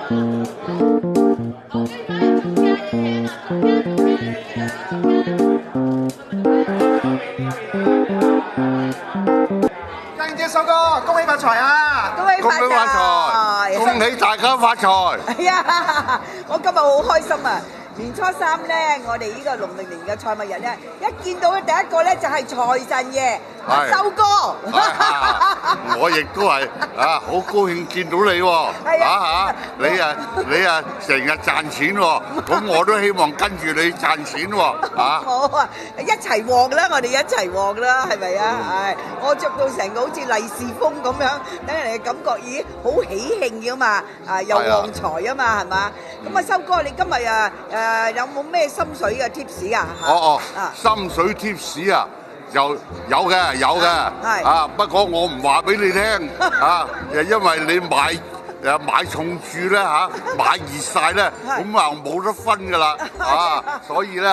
家燕姐收歌，恭喜發財啊！恭喜發財，恭喜大家發財！係啊！我今日好開心啊！年初三咧，我哋呢個農曆年嘅賽馬日咧，一見到嘅第一個咧就係財神爺修哥。我亦都係好高興見到你喎！你成日賺錢喎，咁我都希望跟住你賺錢喎！好啊，一齊旺啦！我哋一齊旺啦，係咪啊？係，我着到成個好似利是封咁樣，等人哋感覺咦好喜慶㗎嘛！又旺財啊嘛，係嘛？咁啊，修哥，你今日有冇咩心水嘅 tips 啊？心水 tips 啊！有嘅，不過我唔話俾你聽，因為你買重注咧買熱晒咧，咁冇得分㗎啦，所以咧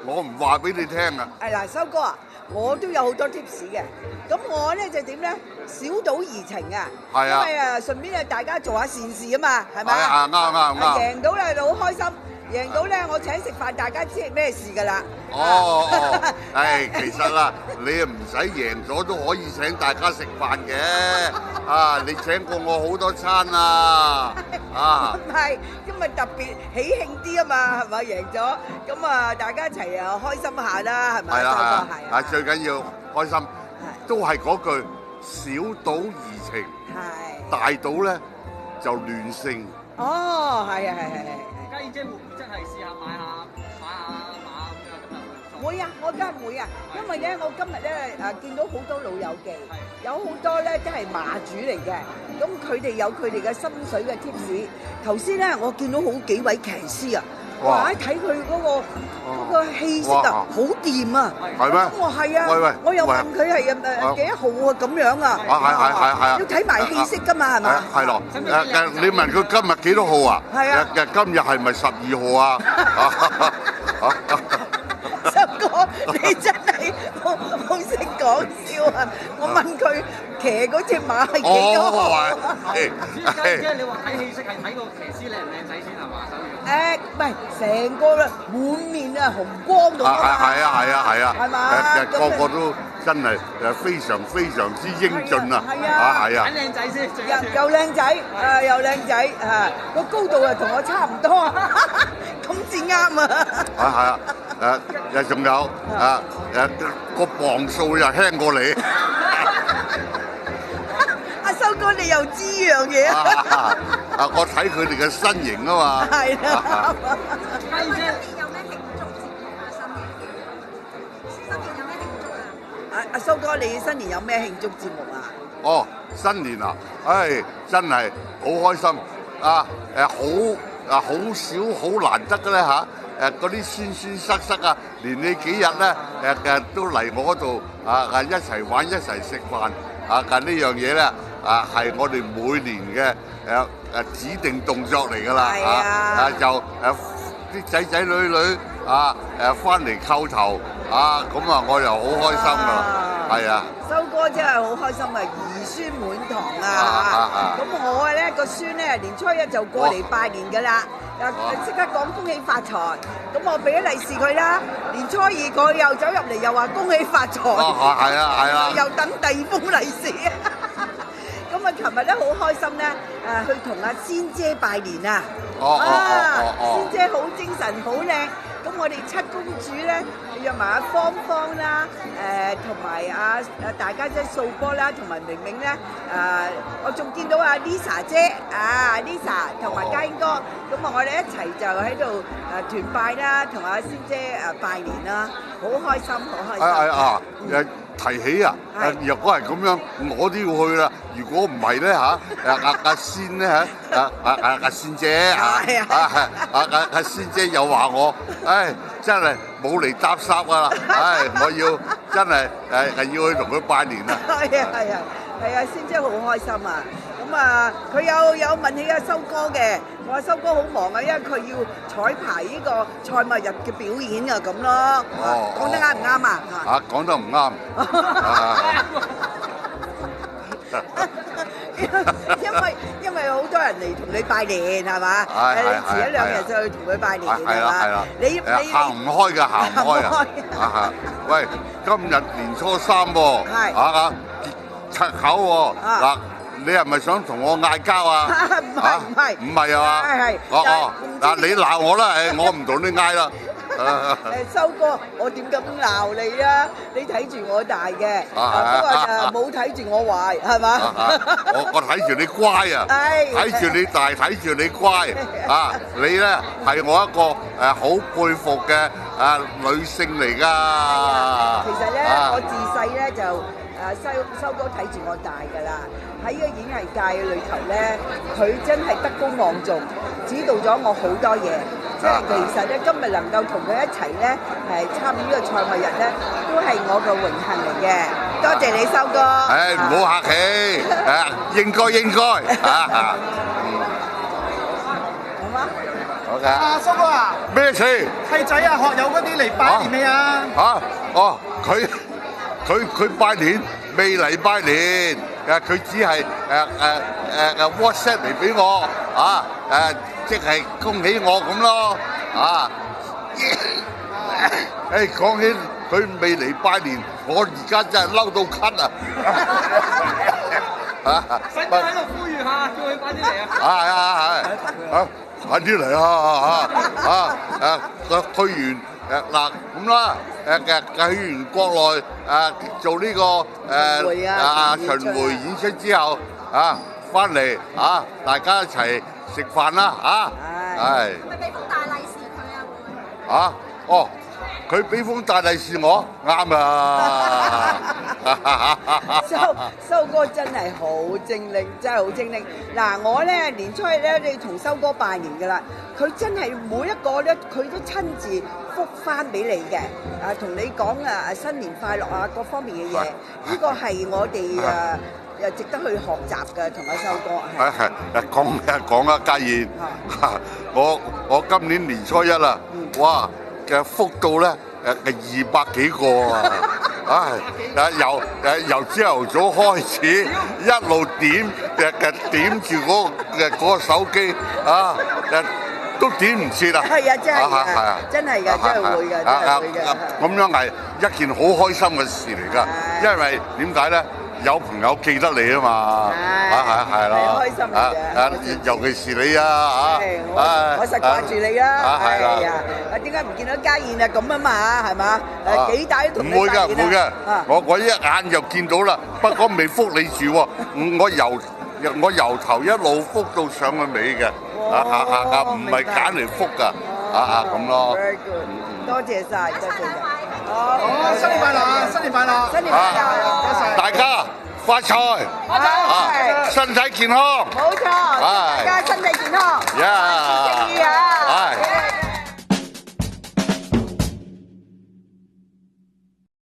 我唔話俾你聽啊。係嗱，修哥啊，我都有好多 tips 嘅，咁我咧就點咧？小賭怡情啊，因為順便大家做下善事啊嘛，係咪啊？啱。贏到咧就好開心。贏到咧，我請食飯，大家知係咩事㗎啦？其實啦，你唔使贏咗都可以請大家食飯嘅，你請過我好多餐啊！唔係，今日特別喜慶啲啊嘛，係咪贏咗？咁啊，大家一齊開心下啦，係咪？係最緊要開心，都係嗰句小賭怡情，大賭咧就亂性。係。家燕姐會唔會真係試下買下馬咁樣今日？會啊，我梗係會啊，因為咧我今日咧見到好多老友記，有好多咧都係馬主嚟嘅，咁佢哋有佢哋嘅心水嘅 tips。頭先咧我見到好幾位騎師啊，哇！睇佢嗰個氣息啊，好掂啊！係咩？我係啊，我又問佢係幾多號啊咁樣啊？係要睇埋氣息㗎嘛，係嘛？係咯，你問佢今日幾多號啊？係啊，今日係咪12號啊？修哥，你真係好識講笑啊！我問佢騎嗰隻馬係幾多號？即係你話睇氣息係睇個騎師靚唔靚仔先係嘛？唔係成個啦，滿面啊紅光咁啊！係啊，係嘛？個個都真係非常之英俊啊！係啊，揀靚仔先，又靚仔又靚仔個高度啊同我差唔多啊，咁至啱啊！仲有個磅數又輕過你。阿修哥，你又知樣嘢啊？我睇佢哋嘅身形啊嘛。係啦。家燕姐有咩慶祝節目啊？新年有咩慶祝啊？阿修哥，你新年有咩慶祝節目啊？新年啊，真係好開心好少好難得嘅咧嗰啲酸塞啊，連你幾日咧都嚟我嗰度一齊玩一齊食飯呢樣嘢咧係我哋每年嘅指定動作嚟㗎啦就啲仔女翻嚟叩頭咁我又好開心㗎，係啊！修哥真係好開心啊，兒孫滿堂咁我咧個孫咧年初一就過嚟拜年㗎啦，即刻講恭喜發財，咁我俾咗利是佢啦。年初二佢又走入嚟又話恭喜發財，係啊，又等第二封利是。咁啊，琴日咧好開心咧，去同阿仙姐拜年啊！仙姐好精神，好靚。咁我哋七公主咧約埋阿芳芳啦，同埋大家姐素波啦，同埋明明咧，我仲見到阿 Lisa 姐，Lisa 同埋嘉英哥，咁我哋一齊就喺度團拜啦，同阿仙姐拜年啦，好開心，好開心。提起若果係咁樣，我都要去啦。如果唔係咧阿仙咧阿仙姐阿仙姐又話我，真係冇嚟搭霎啊！我要真係要去同佢拜年啦。係啊，仙姐好開心啊！咁佢有問起阿修哥嘅，我話修哥好忙啊，因為佢要彩排呢個賽馬日嘅表演啊，咁咯。講得啱唔啱啊？講得唔啱。因因為好多人嚟同你拜年係嘛？係你遲一兩日就去同佢拜年係嘛？你行唔開㗎，行唔開啊！喂，今日年初三喎，拆口喎，嗱，你係咪想同我嗌交啊？唔係啊嘛？嗱，你鬧我啦，我唔同你嗌啦。修哥，我點敢鬧你啊？你睇住我大嘅，不過冇睇住我壞，係嘛？我睇住你乖啊，睇住你大，睇住你乖啊！你咧係我一個好佩服嘅女性嚟㗎。其實咧，我自細咧就修哥睇住我大㗎啦。喺呢個演藝界裏頭咧，佢真係德高望重，指導咗我好多嘢。即係其實咧，今日能夠同佢一齊咧，參與呢個賽馬日咧，都係我嘅榮幸嚟嘅。多謝你，修哥。唔好客氣，應該好嗎？好嘅。修哥啊，咩事？契仔啊，學友嗰啲嚟拜年未啊？佢拜年未嚟拜年，佢只係WhatsApp 嚟俾我即係恭喜我咁咯講起佢未嚟拜年，我而家真係嬲到咳使唔使喺度呼籲下，叫佢快啲嚟啊！快啲嚟退完嗱咁啦，去完國內做呢個巡迴演出之後翻嚟大家一齊食飯啦係咪俾封大利是佢啊？會佢俾封大利是我，啱啊！修哥真係好精靈，真係好精靈。嗱，我咧年初一咧，你同修哥拜年㗎啦，佢真係每一個咧，佢都親自覆翻俾你嘅。同你講新年快樂各方面嘅嘢，呢個係我哋又值得去學習嘅，同阿修哥。講啊，家燕，我今年年初一啦，哇！嘅福到咧200幾個由朝頭早開始一路點住嗰個手機都點唔切啊！係啊，真係㗎，真係會㗎，真係會㗎。咁樣係一件好開心嘅事嚟㗎，因為點解咧？有朋友記得你啊嘛，係啦，開心嘅，尤其是你我實掛住你啦，係啊，點解唔見到家燕咁啊嘛，係嘛？幾大都同你拜年啊！唔會嘅，我一眼就見到啦，不過未覆你住喎，我由頭一路覆到上去尾嘅，唔係揀嚟覆㗎，咁咯。多謝晒，多謝晒。好，新年快樂，新年快樂，新年快樂！大家發財，身體健康。冇錯，大家身體健康，萬事勝意啊！